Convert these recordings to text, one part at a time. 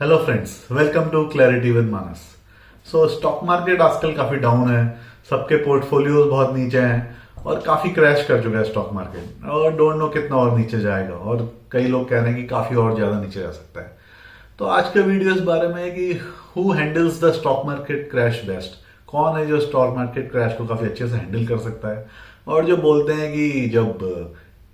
Hello friends, welcome to clarity with Manas. So stock market आजकल काफी down है, सबके पोर्टफोलियोज बहुत नीचे हैं और काफी क्रैश कर चुका है स्टॉक मार्केट। और डोंट नो कितना और नीचे जाएगा, और कई लोग कह रहे हैं कि काफी और ज्यादा नीचे जा सकता है। तो आज का वीडियो इस बारे में है कि who handles the stock market crash best. कौन है जो स्टॉक मार्केट क्रैश को काफी अच्छे से हैंडल कर सकता है, और जो बोलते हैं कि जब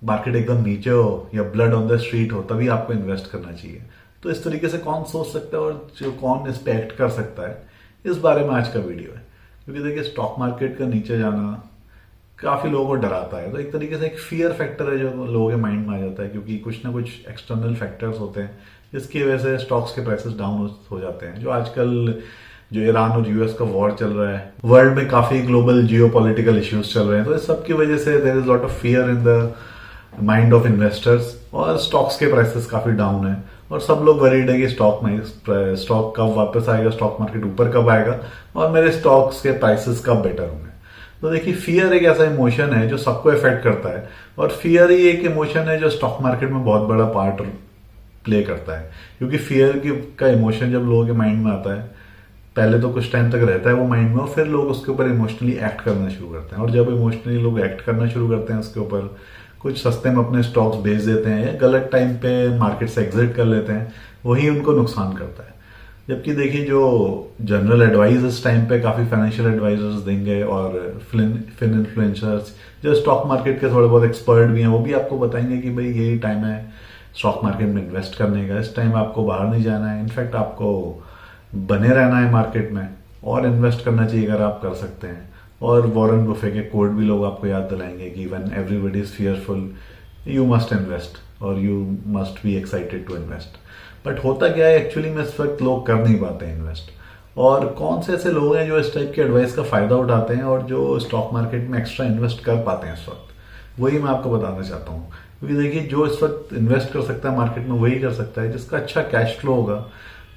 मार्केट एकदम नीचे हो या ब्लड ऑन द स्ट्रीट हो तभी आपको इन्वेस्ट करना चाहिए। तो इस तरीके से कौन सोच सकता है और जो कौन इस पे एक्ट कर सकता है, इस बारे में आज का वीडियो है। क्योंकि देखिए, स्टॉक मार्केट का नीचे जाना काफी लोगों को डराता है। तो एक तरीके से एक फियर फैक्टर है जो लोगों के माइंड में आ जाता है, क्योंकि कुछ ना कुछ एक्सटर्नल फैक्टर्स होते हैं जिसकी वजह से स्टॉक्स के प्राइसेस डाउन हो जाते हैं। जो आजकल जो ईरान और यूएस का वॉर चल रहा है, वर्ल्ड में काफी ग्लोबल जियो पॉलिटिकल इश्यूज चल रहे हैं, तो इस सब की वजह से there is lot of fear in the mind of investors, और स्टॉक्स के प्राइसेस काफी डाउन है। और सब लोग वरीड है कि स्टॉक कब वापस आएगा, स्टॉक मार्केट ऊपर कब आएगा और मेरे स्टॉक्स के प्राइसेस कब बेटर होंगे। तो देखिए, फियर एक ऐसा इमोशन है जो सबको इफेक्ट करता है, और फियर ही एक इमोशन है जो स्टॉक मार्केट में बहुत बड़ा पार्ट प्ले करता है। क्योंकि फियर का इमोशन जब लोगों के माइंड में आता है, पहले तो कुछ टाइम तक रहता है वो माइंड में, और फिर लोग उसके ऊपर इमोशनली एक्ट करना शुरू करते हैं। और जब इमोशनली लोग एक्ट करना शुरू करते हैं उसके ऊपर, कुछ सस्ते में अपने स्टॉक्स बेच देते हैं या गलत टाइम पे मार्केट से एग्जिट कर लेते हैं, वही उनको नुकसान करता है। जबकि देखिए, जो जनरल एडवाइस इस टाइम पे काफी फाइनेंशियल एडवाइजर्स देंगे, और फिन इन्फ्लुएंसर्स जो स्टॉक मार्केट के थोड़े बहुत एक्सपर्ट भी हैं, वो भी आपको बताएंगे कि भाई यही टाइम है स्टॉक मार्केट में इन्वेस्ट करने का। इस टाइम आपको बाहर नहीं जाना है, इनफैक्ट आपको बने रहना है मार्केट में और इन्वेस्ट करना चाहिए अगर आप कर सकते हैं। और वॉरेन बफे के कोड भी लोग आपको याद दिलाएंगे कि when everybody is fearful you must invest और you must be excited to invest. But होता क्या है एक्चुअली में, इस वक्त लोग कर नहीं पाते इन्वेस्ट। और कौन से ऐसे लोग हैं जो इस टाइप के एडवाइस का फायदा उठाते हैं और जो स्टॉक मार्केट में एक्स्ट्रा इन्वेस्ट कर पाते हैं इस वक्त, वही मैं आपको बताना चाहता हूँ। क्योंकि देखिए, जो इस वक्त इन्वेस्ट कर सकता है मार्केट में वही कर सकता है जिसका अच्छा कैश फ्लो होगा,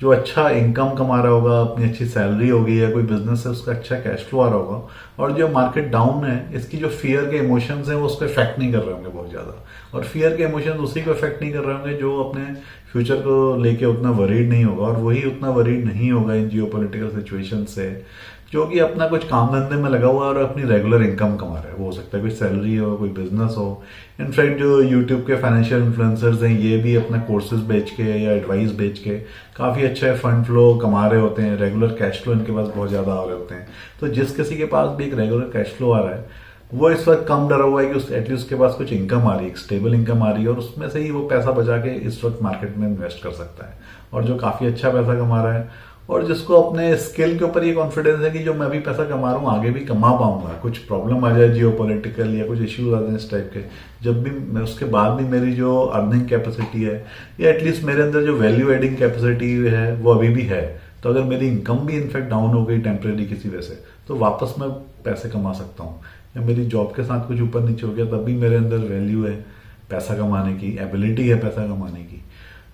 जो अच्छा इनकम कमा रहा होगा, अपनी अच्छी सैलरी होगी, या कोई बिजनेस है उसका अच्छा कैश फ्लो आ रहा होगा, और जो मार्केट डाउन है इसकी जो फियर के इमोशंस हैं वो उसको इफेक्ट नहीं कर रहे होंगे बहुत ज्यादा। और फियर के इमोशंस उसी को इफेक्ट नहीं कर रहे होंगे जो अपने फ्यूचर को लेके उतना वरीड नहीं होगा, और वही उतना वरीड नहीं होगा इन जियो पोलिटिकल सिचुएशन से, जो कि अपना कुछ काम धंधे में लगा हुआ है और अपनी रेगुलर इनकम कमा रहा है। वो हो सकता है कोई सैलरी हो, कोई बिजनेस हो। इनफैक्ट जो यूट्यूब के फाइनेंशियल इन्फ्लुएंसर्स हैं, ये भी अपना कोर्सेज बेच के या एडवाइस बेच के काफी अच्छा फंड फ्लो कमा रहे होते हैं, रेगुलर कैश फ्लो इनके पास बहुत ज्यादा आ रहे होते हैं। तो जिस किसी के पास भी एक रेगुलर कैश फ्लो आ रहा है, वो इस वक्त कम डरा हुआ है कि एटलीस्ट उसके पास कुछ इनकम आ रही है, एक स्टेबल इनकम आ रही है, और उसमें से ही वो पैसा बचा के इस वक्त मार्केट में इन्वेस्ट कर सकता है, और जो काफी अच्छा पैसा कमा रहा है, और जिसको अपने स्किल के ऊपर ये कॉन्फिडेंस है कि जो मैं भी पैसा कमा रहा हूँ आगे भी कमा पाऊंगा। कुछ प्रॉब्लम आ जाए जियो पॉलिटिकल या कुछ इश्यूज आ जाए इस टाइप के, जब भी मैं उसके बाद भी मेरी जो अर्निंग कैपेसिटी है, या एटलीस्ट मेरे अंदर जो वैल्यू एडिंग कैपेसिटी है वो अभी भी है। तो अगर मेरी इनकम भी इनफैक्ट डाउन हो गई टेम्परेरी किसी वजह से, तो वापस मैं पैसे कमा सकता हूँ। या मेरी जॉब के साथ कुछ ऊपर नीचे हो गया, तब भी मेरे अंदर वैल्यू है पैसा कमाने की, एबिलिटी है पैसा कमाने की।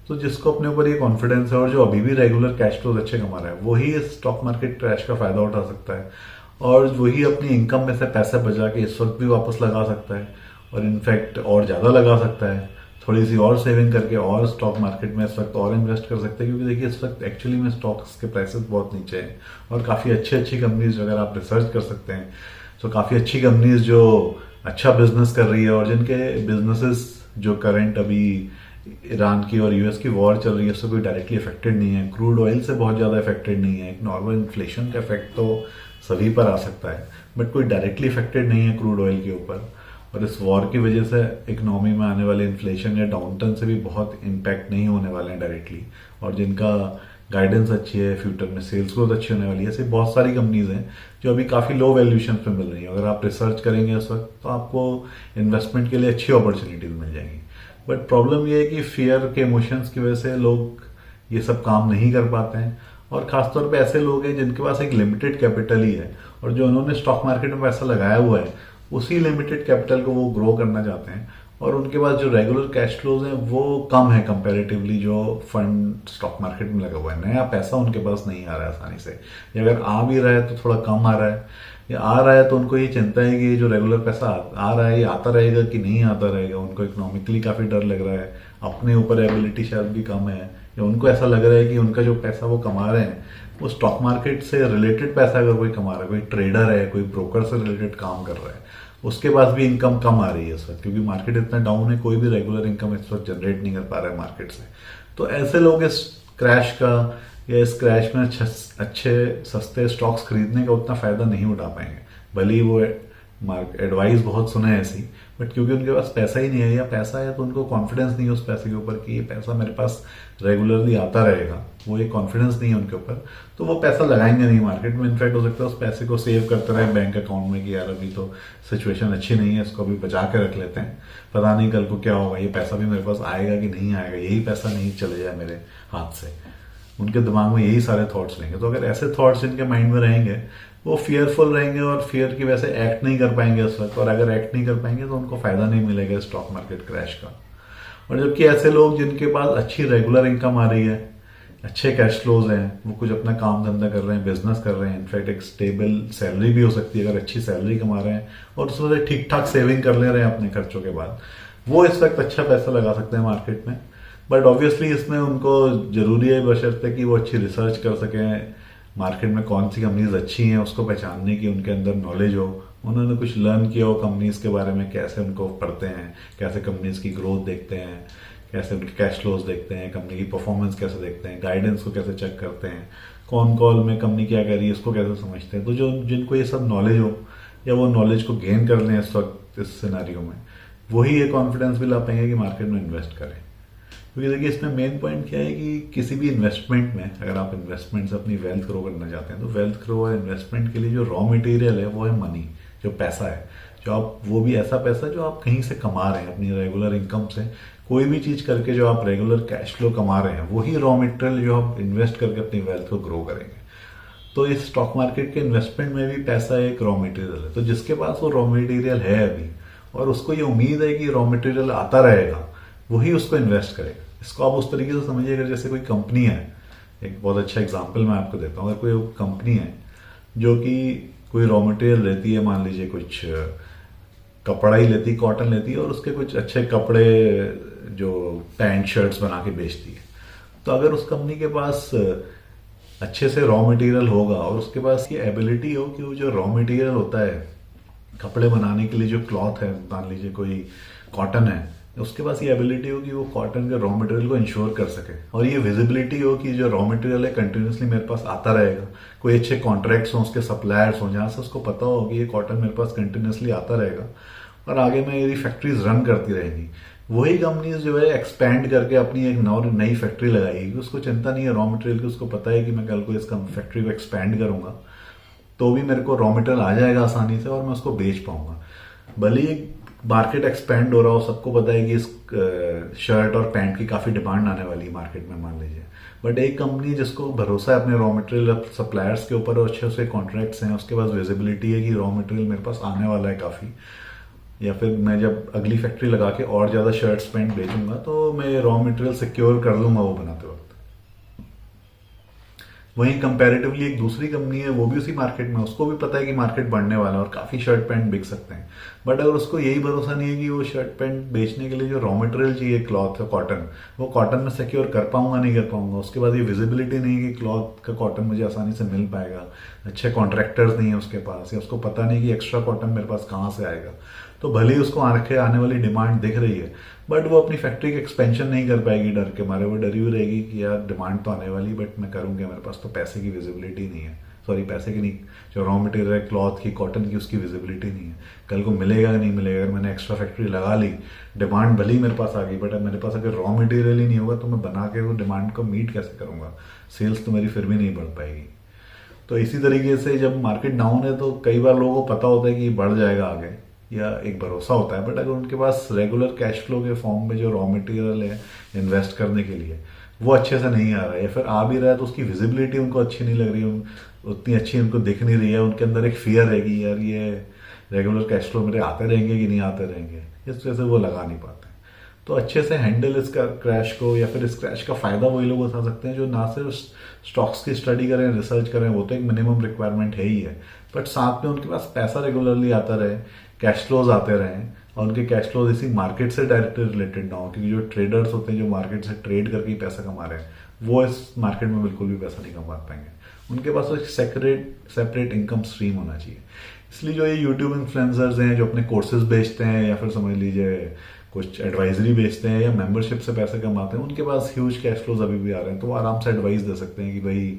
तो जिसको अपने ऊपर ये कॉन्फिडेंस है और जो अभी भी रेगुलर कैश फ्लोज अच्छे कमा रहा है, वही स्टॉक मार्केट क्रैश का फायदा उठा सकता है, और वही अपनी इनकम में से पैसे बचा के इस वक्त भी वापस लगा सकता है, और इनफैक्ट और ज्यादा लगा सकता है, थोड़ी सी और सेविंग करके और स्टॉक मार्केट में इस वक्त और इन्वेस्ट कर सकते हैं। क्योंकि देखिए, इस वक्त एक्चुअली में स्टॉक्स के प्राइसेस बहुत नीचे हैं, और काफी अच्छी अच्छी कंपनीज अगर आप रिसर्च कर सकते हैं, तो काफी अच्छी कंपनीज जो अच्छा बिजनेस कर रही है, और जिनके बिजनेसेस जो करंट अभी ईरान की और यूएस की वॉर चल रही है उससे कोई डायरेक्टली अफेक्टेड नहीं है, क्रूड ऑयल से बहुत ज्यादा अफेक्टेड नहीं है। एक नॉर्मल इन्फ्लेशन का इफेक्ट तो सभी पर आ सकता है, बट कोई डायरेक्टली अफेक्टेड नहीं है क्रूड ऑयल के ऊपर। और इस वॉर की वजह से इकोनॉमी में आने वाले इन्फ्लेशन या डाउनटर्न से भी बहुत इम्पैक्ट नहीं होने वाले हैं डायरेक्टली, और जिनका गाइडेंस अच्छी है, फ्यूचर में सेल्स ग्रोथ अच्छी होने वाली है। ऐसी बहुत सारी कंपनीज हैं जो अभी काफी लो वैल्यूएशन पे मिल रही है। अगर आप रिसर्च करेंगे इस वक्त, तो आपको इन्वेस्टमेंट के लिए अच्छी अपॉर्चुनिटीज मिल जाएंगी। बट प्रॉब्लम ये है कि फियर के इमोशंस की वजह से लोग ये सब काम नहीं कर पाते हैं, और खासतौर पे ऐसे लोग हैं जिनके पास एक लिमिटेड कैपिटल ही है, और जो उन्होंने स्टॉक मार्केट में पैसा लगाया हुआ है उसी लिमिटेड कैपिटल को वो ग्रो करना चाहते हैं, और उनके पास जो रेगुलर कैश फ्लोज हैं वो कम है कंपैरेटिवली जो फंड स्टॉक मार्केट में लगा हुआ है। नया पैसा उनके पास नहीं आ रहा है आसानी से, या अगर आ भी रहा है तो थोड़ा कम आ रहा है, या आ रहा है तो उनको ये चिंता है कि जो रेगुलर पैसा आ रहा है ये आता रहेगा कि नहीं आता रहेगा। उनको इकोनॉमिकली काफी डर लग रहा है, अपने ऊपर एबिलिटी शायद भी कम है, या उनको ऐसा लग रहा है कि उनका जो पैसा वो कमा रहे हैं वो स्टॉक मार्केट से रिलेटेड पैसा अगर कोई कमा रहा है, कोई ट्रेडर है, कोई ब्रोकर से रिलेटेड काम कर रहा है, उसके पास भी इनकम कम आ रही है इस वक्त, क्योंकि मार्केट इतना डाउन है, कोई भी रेगुलर इनकम इस वक्त जनरेट नहीं कर पा रहा है मार्केट से। तो ऐसे लोग इस क्रैश का या इस क्रैश में अच्छे सस्ते स्टॉक्स खरीदने का उतना फायदा नहीं उठा पाएंगे, भले ही वो एडवाइस बहुत सुने ऐसी, बट क्योंकि उनके पास पैसा ही नहीं है, या पैसा है तो उनको कॉन्फिडेंस नहीं है उस पैसे के ऊपर कि ये पैसा मेरे पास रेगुलरली आता रहेगा, वो ये कॉन्फिडेंस नहीं है उनके ऊपर, तो वो पैसा लगाएंगे नहीं मार्केट में। इनफैक्ट हो सकता है उस पैसे को सेव करते रहे बैंक अकाउंट में कि यार अभी तो सिचुएशन अच्छी नहीं है, इसको अभी बचा के रख लेते हैं, पता नहीं कल को क्या होगा, ये पैसा भी मेरे पास आएगा कि नहीं आएगा, यही पैसा नहीं चले जाए मेरे हाथ से। उनके दिमाग में यही सारे थॉट्स रहेंगे। तो अगर ऐसे थॉट्स इनके माइंड में रहेंगे, वो फियरफुल रहेंगे और फियर की वजह से एक्ट नहीं कर पाएंगे उस वक्त, और अगर एक्ट नहीं कर पाएंगे तो उनको फायदा नहीं मिलेगा स्टॉक मार्केट क्रैश का। और जबकि ऐसे लोग जिनके पास अच्छी रेगुलर इनकम आ रही है, अच्छे कैश फ्लोज हैं, वो कुछ अपना काम धंधा कर रहे हैं, बिजनेस कर रहे हैं, इनफैक्ट एक स्टेबल सैलरी भी हो सकती है अगर अच्छी सैलरी कमा रहे हैं, और उसमें से ठीक ठाक सेविंग कर ले रहे हैं अपने खर्चों के बाद, वो इस वक्त अच्छा पैसा लगा सकते हैं मार्केट में। बट ऑब्वियसली इसमें उनको जरूरी है बशर्ते कि वो अच्छी रिसर्च कर सकें, मार्केट में कौन सी कंपनीज अच्छी हैं उसको पहचानने की उनके अंदर नॉलेज हो, उन्होंने कुछ लर्न किया हो कंपनीज के बारे में, कैसे उनको पढ़ते हैं, कैसे कंपनीज की ग्रोथ देखते हैं, कैसे उनके कैश फ्लोज देखते हैं, कंपनी की परफॉर्मेंस कैसे देखते हैं, गाइडेंस को कैसे चेक करते हैं, कौन कॉल में कंपनी क्या कर रही है इसको कैसे समझते हैं। तो जो जिनको ये सब नॉलेज हो या वो नॉलेज को गेन कर लें इस वक्त इस सिनारियो में, वही ये कॉन्फिडेंस भी ला पाएंगे कि मार्केट में इन्वेस्ट करें। क्योंकि देखिए इसमें मेन पॉइंट क्या है कि किसी भी इन्वेस्टमेंट में अगर आप इन्वेस्टमेंट से अपनी वेल्थ ग्रो करना चाहते हैं, तो वेल्थ ग्रो और इन्वेस्टमेंट के लिए जो रॉ मटेरियल है वो है मनी, जो पैसा है, जो आप वो भी ऐसा पैसा जो आप कहीं से कमा रहे हैं अपनी रेगुलर इनकम से, कोई भी चीज करके जो आप रेगुलर कैश फ्लो कमा रहे हैं, वही रॉ मटेरियल जो आप इन्वेस्ट करके अपनी वेल्थ को ग्रो करेंगे। तो इस स्टॉक मार्केट के इन्वेस्टमेंट में भी पैसा एक रॉ मटेरियल है। तो जिसके पास वो रॉ मटेरियल है अभी और उसको ये उम्मीद है कि रॉ मटेरियल आता रहेगा, वही उसको इन्वेस्ट करेगा। इसको आप उस तरीके से समझिए, अगर जैसे कोई कंपनी है, एक बहुत अच्छा एग्जांपल मैं आपको देता हूँ, अगर कोई कंपनी है जो कि कोई रॉ मटेरियल लेती है, मान लीजिए कुछ कपड़ा ही लेती, कॉटन लेती है, और उसके कुछ अच्छे कपड़े जो पैंट शर्ट्स बना के बेचती है, तो अगर उस कंपनी के पास अच्छे से रॉ मटेरियल होगा और उसके पास ये एबिलिटी हो कि वो जो रॉ मटेरियल होता है कपड़े बनाने के लिए, जो क्लॉथ है, मान लीजिए कोई कॉटन है, उसके पास ये एबिलिटी हो कि वो कॉटन के रॉ मटेरियल को इंश्योर कर सके, और ये विजिबिलिटी हो कि जो रॉ मटेरियल है कंटिन्यूसली मेरे पास आता रहेगा, कोई अच्छे कॉन्ट्रैक्ट्स हो, उसके सप्लायर्स हो, जहां से उसको पता हो कि ये कॉटन मेरे पास कंटिन्यूसली आता रहेगा और आगे में ये फैक्ट्रीज रन करती रहेगी। वही कंपनीज जो है एक्सपैंड करके अपनी एक नई फैक्ट्री लगाएगी, उसको चिंता नहीं है रॉ मटेरियल की, उसको पता है कि मैं कल को इस फैक्ट्री को एक्सपैंड करूंगा तो भी मेरे को रॉ मटेरियल आ जाएगा आसानी से और मैं उसको बेच पाऊंगा। भले ही मार्केट एक्सपेंड हो रहा हो, सबको पता है कि इस शर्ट और पैंट की काफी डिमांड आने वाली है मार्केट में, मान लीजिए, बट एक कंपनी जिसको भरोसा है अपने रॉ मटेरियल सप्लायर्स के ऊपर और अच्छे से कॉन्ट्रैक्ट्स हैं, उसके पास विजिबिलिटी है कि रॉ मटेरियल मेरे पास आने वाला है काफी, या फिर मैं जब अगली फैक्ट्री लगा के और ज्यादा शर्ट्स पैंट बेचूंगा तो मैं रॉ मटेरियल सिक्योर कर लूंगा वो बनाते वक्त। वहीं कंपैरेटिवली एक दूसरी कंपनी है, वो भी उसी मार्केट में, उसको भी पता है कि मार्केट बढ़ने वाला है और काफी शर्ट पैंट बिक सकते हैं, बट अगर उसको यही भरोसा नहीं है कि वो शर्ट पैंट बेचने के लिए जो रॉ मटेरियल चाहिए क्लॉथ का कॉटन, वो कॉटन में सिक्योर कर पाऊंगा नहीं कर पाऊंगा, उसके बाद ये विजिबिलिटी नहीं है कि क्लॉथ का कॉटन मुझे आसानी से मिल पाएगा, अच्छे कॉन्ट्रैक्टर्स नहीं है उसके पास, या उसको पता नहीं कि एक्स्ट्रा कॉटन मेरे पास कहाँ से आएगा, तो भले ही उसको आने वाली डिमांड दिख रही है बट वो अपनी फैक्ट्री की एक्सपेंशन नहीं कर पाएगी डर के मारे, वो डरी हुई रहेगी कि यार डिमांड तो आने वाली बट मैं करूंगी, मेरे पास तो पैसे की विजिबिलिटी नहीं है, सॉरी पैसे की नहीं, जो रॉ मटेरियल है क्लॉथ की कॉटन की उसकी विजिबिलिटी नहीं है, कल को मिलेगा नहीं मिलेगा। अगर मैंने एक्स्ट्रा फैक्ट्री लगा ली, डिमांड भले ही मेरे पास आ गई बट मेरे पास अगर रॉ मटेरियल ही नहीं होगा तो मैं बना के वो डिमांड को मीट कैसे करूंगा, सेल्स तो मेरी फिर भी नहीं बढ़ पाएगी। तो इसी तरीके से जब मार्केट डाउन है तो कई बार लोगों को पता होता है कि बढ़ जाएगा आगे, या एक भरोसा होता है, बट अगर उनके पास रेगुलर कैश फ्लो के फॉर्म में जो रॉ मटेरियल है इन्वेस्ट करने के लिए वो अच्छे से नहीं आ रहा है, या फिर आ भी रहा है तो उसकी विजिबिलिटी उनको अच्छी नहीं लग रही है, उतनी अच्छी उनको दिख नहीं रही है, उनके अंदर एक फियर है कि यार ये रेगुलर कैश फ्लो मेरे आते रहेंगे कि नहीं आते रहेंगे, इस वजह से वो लगा नहीं पाते। तो अच्छे से हैंडल इस क्रैश को, या फिर इस क्रैश का फायदा वही लोग उठा सकते हैं जो ना सिर्फ स्टॉक्स की स्टडी करें, रिसर्च करें, वो तो एक मिनिमम रिक्वायरमेंट है ही है, बट साथ में उनके पास पैसा रेगुलरली आता रहे, कैश फ्लोज आते रहें, और उनके कैश फ्लोज इसी मार्केट से डायरेक्टली रिलेटेड ना हो, क्योंकि जो ट्रेडर्स होते हैं जो मार्केट से ट्रेड करके ही पैसा कमा रहे हैं वो इस मार्केट में बिल्कुल भी पैसा नहीं कमा पाएंगे। उनके पास एक सेपरेट इनकम स्ट्रीम होना चाहिए। इसलिए जो ये यूट्यूब इन्फ्लुएंसर्स हैं जो अपने कोर्सेज बेचते हैं या फिर समझ लीजिए कुछ एडवाइजरी बेचते हैं या मेंबरशिप से पैसे कमाते हैं, उनके पास ह्यूज कैश फ्लोज अभी भी आ रहे हैं, तो वो आराम से एडवाइस दे सकते हैं कि भाई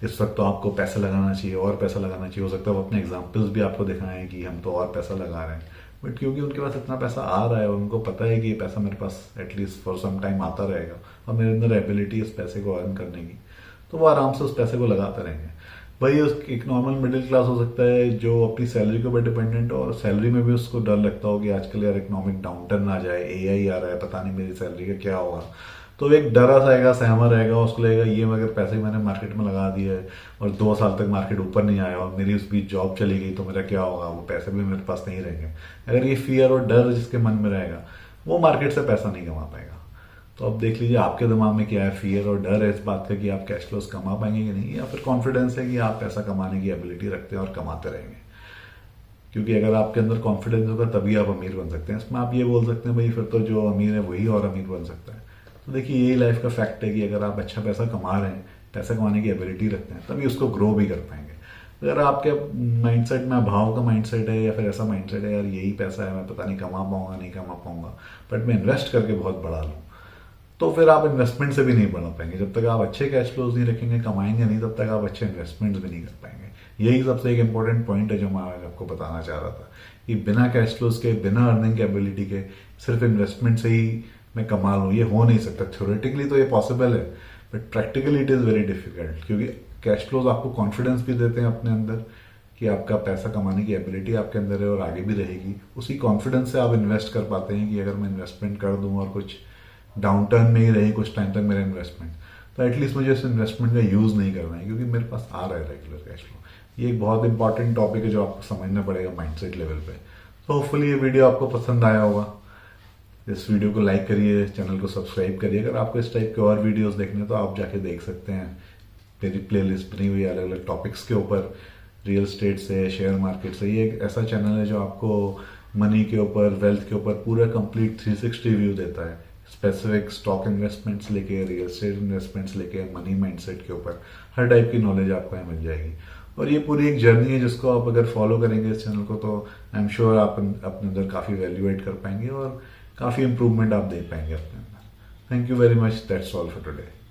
इस वक्त तो आपको पैसा लगाना चाहिए और पैसा लगाना चाहिए। हो सकता है वो अपने एग्जाम्पल्स भी आपको दिखाएं कि हम तो और पैसा लगा रहे हैं, बट क्योंकि उनके पास इतना पैसा आ रहा है और उनको पता है कि ये पैसा मेरे पास एटलीस्ट फॉर सम टाइम आता रहेगा और मेरे अंदर एबिलिटी इस पैसे को अर्न करने की, तो वो आराम से उस पैसे को लगाते रहेंगे। भाई एक नॉर्मल मिडिल क्लास हो सकता है जो अपनी सैलरी के ऊपर डिपेंडेंट हो और सैलरी में भी उसको डर लगता हो कि आजकल यार इकोनॉमिक डाउनटर्न आ जाए, एआई आ रहा है, पता नहीं मेरी सैलरी का क्या होगा, तो एक डरा सा आएगा, सहमा रहेगा, उसको लगेगा ये अगर पैसे मैंने मार्केट में लगा दिए और 2 साल तक मार्केट ऊपर नहीं आया और मेरी उस बीच जॉब चली गई तो मेरा क्या होगा, वो पैसे भी मेरे पास नहीं रहेंगे। अगर ये फियर और डर जिसके मन में रहेगा वो मार्केट से पैसा नहीं कमा पाएगा। तो अब देख लीजिए आपके दिमाग में क्या है, फियर और डर है इस बात का कि आप कैश फ्लोस कमा पाएंगे कि नहीं, या फिर कॉन्फिडेंस है कि आप पैसा कमाने की एबिलिटी रखते हैं और कमाते रहेंगे। क्योंकि अगर आपके अंदर कॉन्फिडेंस होगा तभी आप अमीर बन सकते हैं। इसमें आप ये बोल सकते हैं भाई फिर तो जो अमीर है वही और अमीर बन सकता है। तो देखिए यही लाइफ का फैक्ट है कि अगर आप अच्छा पैसा कमा रहे हैं, पैसा कमाने की एबिलिटी रखते हैं, तभी उसको ग्रो भी कर पाएंगे। अगर आपके माइंडसेट में अभाव का माइंडसेट है या फिर ऐसा माइंडसेट है यार यही पैसा है, मैं पता नहीं कमा पाऊंगा नहीं कमा पाऊंगा, बट मैं इन्वेस्ट करके बहुत बढ़ा लूँ, तो फिर आप इन्वेस्टमेंट से भी नहीं बढ़ा पाएंगे। जब तक आप अच्छे कैश फ्लोज नहीं रखेंगे, कमाएंगे नहीं, तब तक आप अच्छे इन्वेस्टमेंट्स भी नहीं कर पाएंगे। यही सबसे एक इंपॉर्टेंट पॉइंट है जो मैं आज आपको बताना चाह रहा था कि बिना कैश फ्लोज के, बिना अर्निंग कैपेबिलिटी के, सिर्फ इन्वेस्टमेंट से ही मैं कमा लूँ, ये हो नहीं सकता। थ्योरेटिकली तो ये पॉसिबल है, but practically it is very difficult, क्योंकि कैश फ्लोज आपको कॉन्फिडेंस भी देते हैं अपने अंदर कि आपका पैसा कमाने की एबिलिटी आपके अंदर है और आगे भी रहेगी। उसी कॉन्फिडेंस से आप इन्वेस्ट कर पाते हैं कि अगर मैं इन्वेस्टमेंट कर दूं और कुछ डाउन टर्न में ही रही कुछ टाइम तक मेरा इन्वेस्टमेंट, तो एटलीस्ट मुझे इस इन्वेस्टमेंट का यूज़ नहीं करना है क्योंकि मेरे पास आ रहा है रेगुलर कैश फ्लो। ये एक बहुत इंपॉर्टेंट टॉपिक है जो आपको समझना पड़ेगा माइंडसेट लेवल पे। तो होपफुली ये वीडियो आपको पसंद आया होगा। इस वीडियो को लाइक करिए, चैनल को सब्सक्राइब करिए। अगर आपको इस टाइप के और वीडियोस देखने तो आप जाके देख सकते हैं, मेरी प्लेलिस्ट बनी हुई है अलग अलग टॉपिक्स के ऊपर, रियल स्टेट से, शेयर मार्केट से। ये एक ऐसा चैनल है जो आपको मनी के ऊपर, वेल्थ के ऊपर पूरा कंप्लीट 360 व्यू देता है। स्पेसिफिक स्टॉक इन्वेस्टमेंट्स लेके, रियल स्टेट इन्वेस्टमेंट्स लेके, मनी माइंडसेट के ऊपर हर टाइप की नॉलेज आपको यहाँ मिल जाएगी। और ये पूरी एक जर्नी है जिसको आप अगर फॉलो करेंगे इस चैनल को, तो आई एम श्योर आप अपने अंदर काफ़ी वैल्यू एड कर पाएंगे और काफ़ी इंप्रूवमेंट आप दे पाएंगे अपने अंदर। Thank you very much, that's all for today.